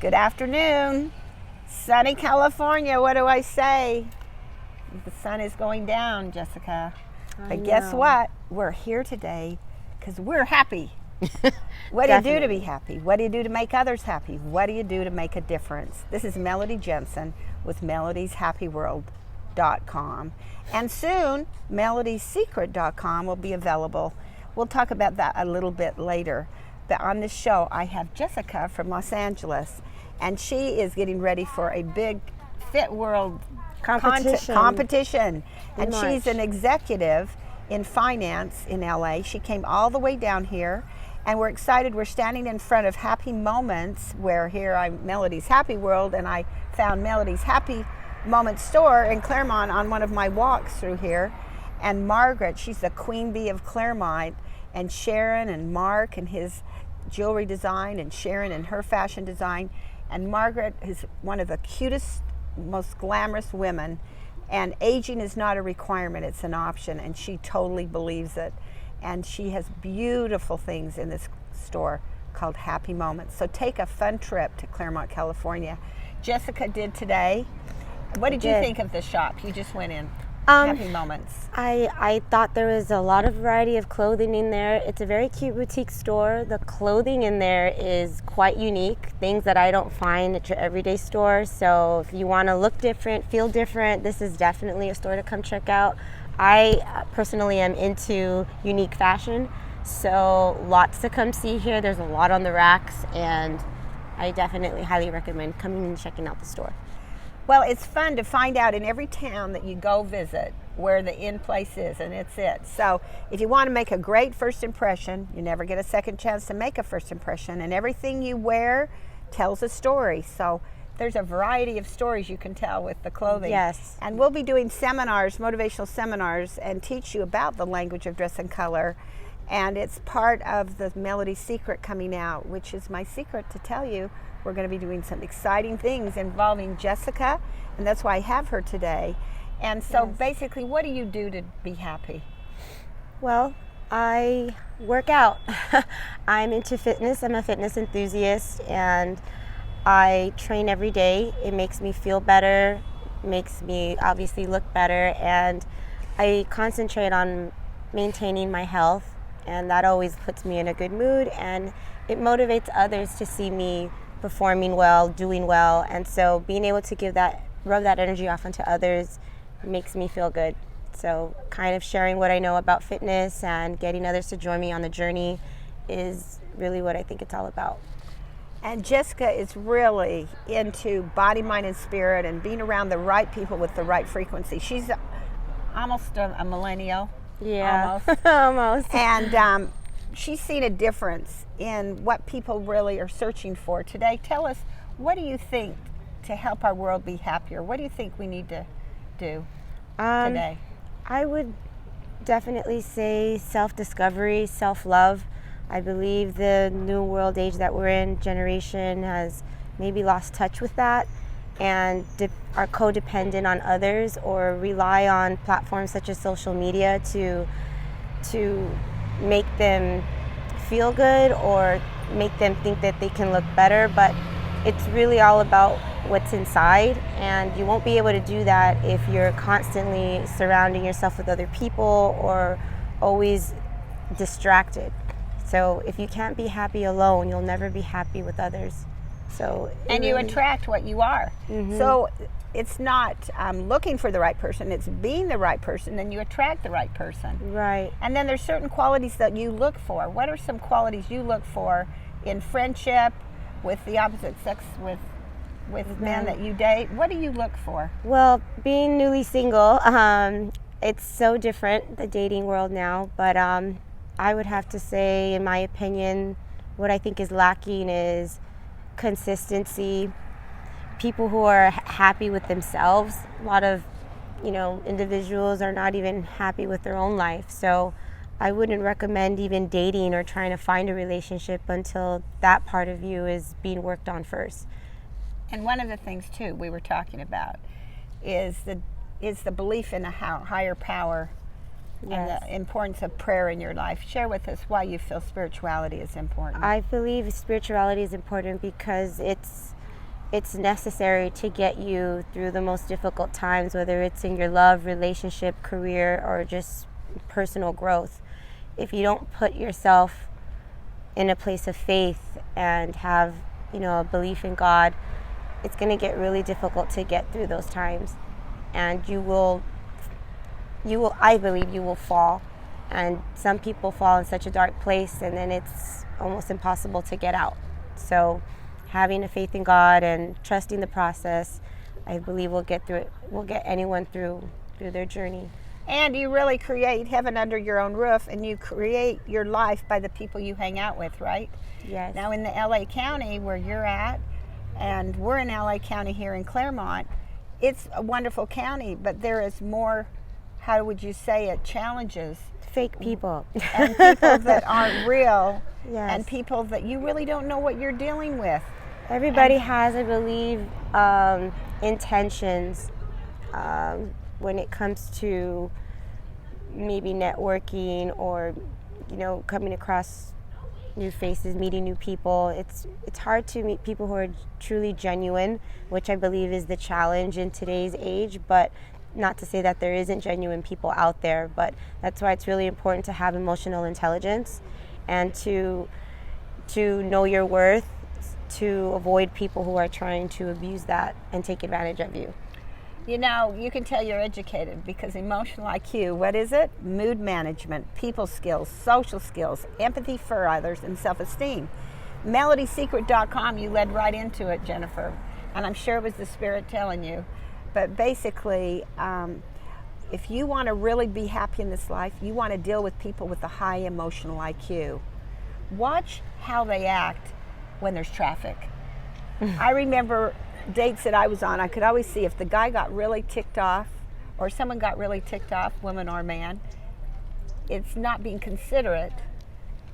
Good afternoon. Sunny California, what do I say? The sun is going down, Jessikah. But guess what? We're here today because we're happy. What do you do to be happy? What do you do to make others happy? What do you do to make a difference? This is Melody Jensen with melodieshappyworld.com. And soon, melodiesecret.com will be available. We'll talk about that a little bit later. But on this show, I have Jessikah from Los Angeles, and she is getting ready for a big Fit World competition. And she's an executive in finance in LA. She came all the way down here, and we're excited. We're standing in front of Happy Moments, where here I'm Melody's Happy World, and I found Melody's Happy Moments store in Claremont on one of my walks through here. And Margaret, she's the queen bee of Claremont, and Sharon and Mark and his jewelry design, and Sharon and her fashion design. And Margaret is one of the cutest, most glamorous women, and aging is not a requirement, it's an option, and she totally believes it. And she has beautiful things in this store called Happy Moments. So take a fun trip to Claremont, California. Jessikah did today. What did you think of the shop? You just went in. Happy Moments. I thought there was a lot of variety of clothing in there. It's a very cute boutique store. The clothing in there is quite unique, things that I don't find at your everyday store. So if you want to look different, feel different, this is definitely a store to come check out. I personally am into unique fashion, so lots to come see here. There's a lot on the racks, and I definitely highly recommend coming and checking out the store. Well, it's fun to find out in every town that you go visit where the in place is, and it's it. So if you want to make a great first impression, you never get a second chance to make a first impression, and everything you wear tells a story. So there's a variety of stories you can tell with the clothing. Yes. And we'll be doing seminars, motivational seminars, and teach you about the language of dress and color. And it's part of the Melody Secret coming out, which is my secret to tell you. We're going to be doing some exciting things involving Jessikah, and that's why I have her today. And so basically, what do you do to be happy? Well, I work out. I'm into fitness. I'm a fitness enthusiast, and I train every day. It makes me feel better, makes me obviously look better, and I concentrate on maintaining my health, and that always puts me in a good mood, and it motivates others to see me performing well, doing well, and so being able to rub that energy off onto others makes me feel good. So kind of sharing what I know about fitness and getting others to join me on the journey is really what I think it's all about. And Jessikah is really into body, mind, and spirit, and being around the right people with the right frequency. She's almost a millennial. Yeah, almost. almost. And she's seen a difference in what people really are searching for today. Tell us, what do you think to help our world be happier? What do you think we need to do today? I would definitely say self-discovery, self-love. I believe the new world age that we're in, generation has maybe lost touch with that, and are codependent on others, or rely on platforms such as social media to make them feel good or make them think that they can look better. But it's really all about what's inside, and you won't be able to do that if you're constantly surrounding yourself with other people or always distracted. So if you can't be happy alone, you'll never be happy with others. And you attract what you are. Mm-hmm. So it's not looking for the right person, it's being the right person, and you attract the right person. Right. And then there's certain qualities that you look for. What are some qualities you look for in friendship, with the opposite sex, with men that you date? What do you look for? Well, being newly single, it's so different, the dating world now, but I would have to say, in my opinion, what I think is lacking is consistency, people who are happy with themselves. A lot of, individuals are not even happy with their own life. So I wouldn't recommend even dating or trying to find a relationship until that part of you is being worked on first. And one of the things, too, we were talking about is the belief in a higher power. Yes. And the importance of prayer in your life. Share with us why you feel spirituality is important. I believe spirituality is important because it's it's necessary to get you through the most difficult times, whether it's in your love, relationship, career, or just personal growth. If you don't put yourself in a place of faith and have, a belief in God, it's going to get really difficult to get through those times. And I believe you will fall. And some people fall in such a dark place, and then it's almost impossible to get out. So having a faith in God and trusting the process, I believe will get through it. Will get anyone through their journey. And you really create heaven under your own roof, and you create your life by the people you hang out with, right? Yes. Now in the LA County where you're at, and we're in LA County here in Claremont, it's a wonderful county, but there is more, how would you say it, challenges. Fake people. And people that aren't real. Yes. And people that you really don't know what you're dealing with. Everybody has, I believe, intentions when it comes to maybe networking or, coming across new faces, meeting new people. It's hard to meet people who are truly genuine, which I believe is the challenge in today's age, but not to say that there isn't genuine people out there, but that's why it's really important to have emotional intelligence and to know your worth, to avoid people who are trying to abuse that and take advantage of you. You can tell you're educated because emotional IQ, what is it? Mood management, people skills, social skills, empathy for others, and self-esteem. MelodySecret.com, you led right into it, Jennifer, and I'm sure it was the Spirit telling you. But basically, if you want to really be happy in this life, you want to deal with people with a high emotional IQ. Watch how they act when there's traffic. I remember dates that I was on, I could always see if the guy got really ticked off or someone got really ticked off, woman or man, it's not being considerate.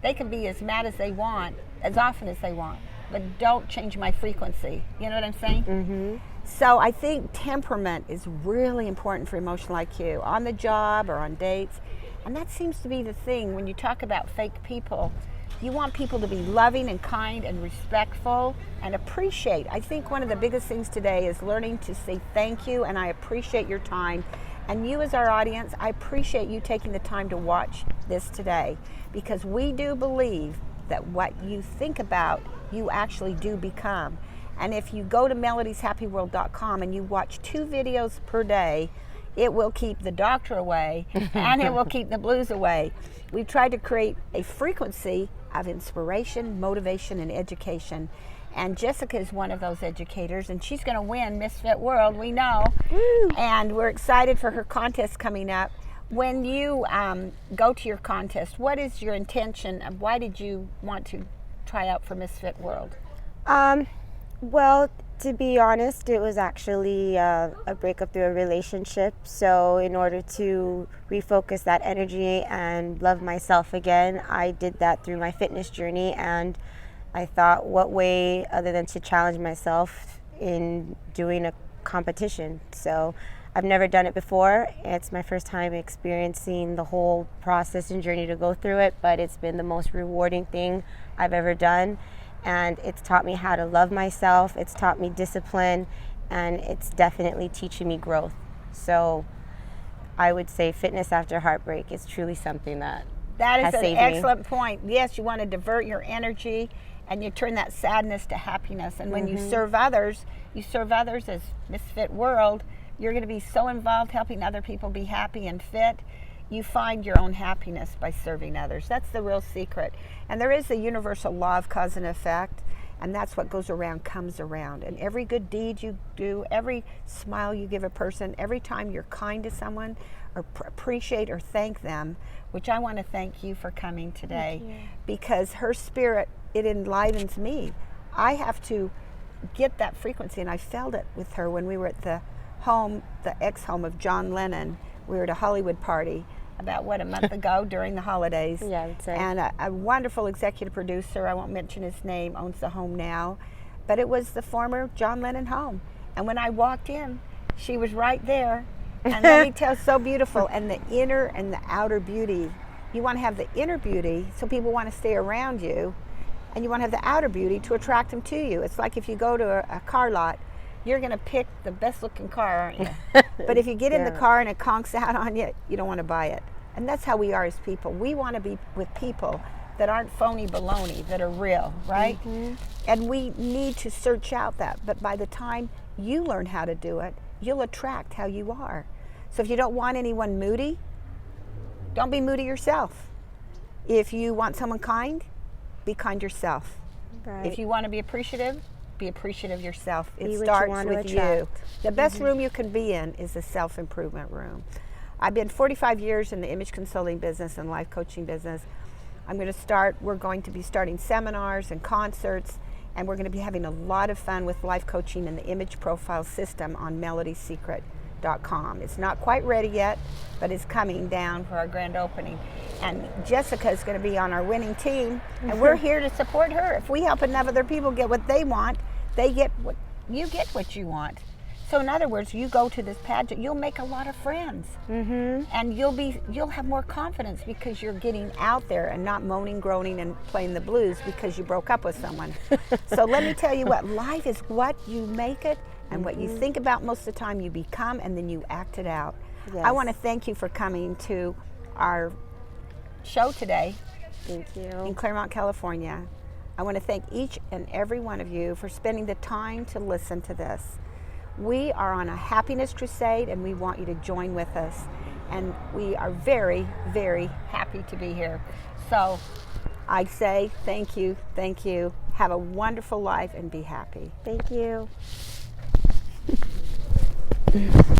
They can be as mad as they want, as often as they want, but don't change my frequency. You know what I'm saying? Mm-hmm. So I think temperament is really important for emotional IQ on the job or on dates. And that seems to be the thing when you talk about fake people. You want people to be loving and kind and respectful and appreciate. I think one of the biggest things today is learning to say thank you and I appreciate your time. And you as our audience, I appreciate you taking the time to watch this today because we do believe that what you think about, you actually do become. And if you go to melodieshappyworld.com and you watch 2 videos per day, it will keep the doctor away and it will keep the blues away. We've tried to create a frequency of inspiration, motivation, and education. And Jessikah is one of those educators, and she's going to win Misfit World, we know. Woo. And we're excited for her contest coming up. When you go to your contest, what is your intention and why did you want to try out for Misfit World? Well, to be honest, it was actually a breakup through a relationship. So in order to refocus that energy and love myself again, I did that through my fitness journey. And I thought, what way other than to challenge myself in doing a competition? So I've never done it before. It's my first time experiencing the whole process and journey to go through it, but it's been the most rewarding thing I've ever done. And it's taught me how to love myself, it's taught me discipline, and it's definitely teaching me growth. So I would say fitness after heartbreak is truly something that is has an saved excellent me. point. Yes, you want to divert your energy and you turn that sadness to happiness. And when you serve others as Misfit World, you're going to be so involved helping other people be happy and fit. You find your own happiness by serving others. That's the real secret. And there is a universal law of cause and effect, and that's what goes around comes around. And every good deed you do, every smile you give a person, every time you're kind to someone or appreciate or thank them, which I want to thank you for coming today because her spirit, it enlivens me. I have to get that frequency, and I felt it with her when we were at the ex-home of John Lennon. We were at a Hollywood party about, a month ago during the holidays. Yeah, I would say. And a wonderful executive producer, I won't mention his name, owns the home now. But it was the former John Lennon home. And when I walked in, she was right there. And let me tell you, so beautiful. And the inner and the outer beauty. You want to have the inner beauty so people want to stay around you. and you want to have the outer beauty to attract them to you. It's like if you go to a car lot, you're going to pick the best looking car, aren't you? But if you get in the car and it conks out on you, you don't want to buy it. And that's how we are as people. We want to be with people that aren't phony baloney, that are real, right? And we need to search out that. But by the time you learn how to do it, you'll attract how you are. So if you don't want anyone moody, don't be moody yourself. If you want someone kind, be kind yourself. Right. If you want to be appreciative yourself. Be It what you starts want to with you. attract. The best room you can be in is a self-improvement room. I've been 45 years in the image consulting business and life coaching business. We're going to be starting seminars and concerts, and we're going to be having a lot of fun with life coaching and the image profile system on melodysecret.com. It's not quite ready yet, but it's coming down for our grand opening. And Jessikah is going to be on our winning team, and we're here to support her. If we help enough other people get what they want, you get what you want. So in other words, you go to this pageant, you'll make a lot of friends, and you'll have more confidence because you're getting out there and not moaning, groaning, and playing the blues because you broke up with someone. So let me tell you what, life is what you make it, and what you think about most of the time you become, and then you act it out. Yes. I want to thank you for coming to our show today. Thank you. In Claremont, California. I want to thank each and every one of you for spending the time to listen to this. We are on a happiness crusade, and we want you to join with us. And we are very, very happy to be here. So I say thank you, thank you. Have a wonderful life and be happy. Thank you.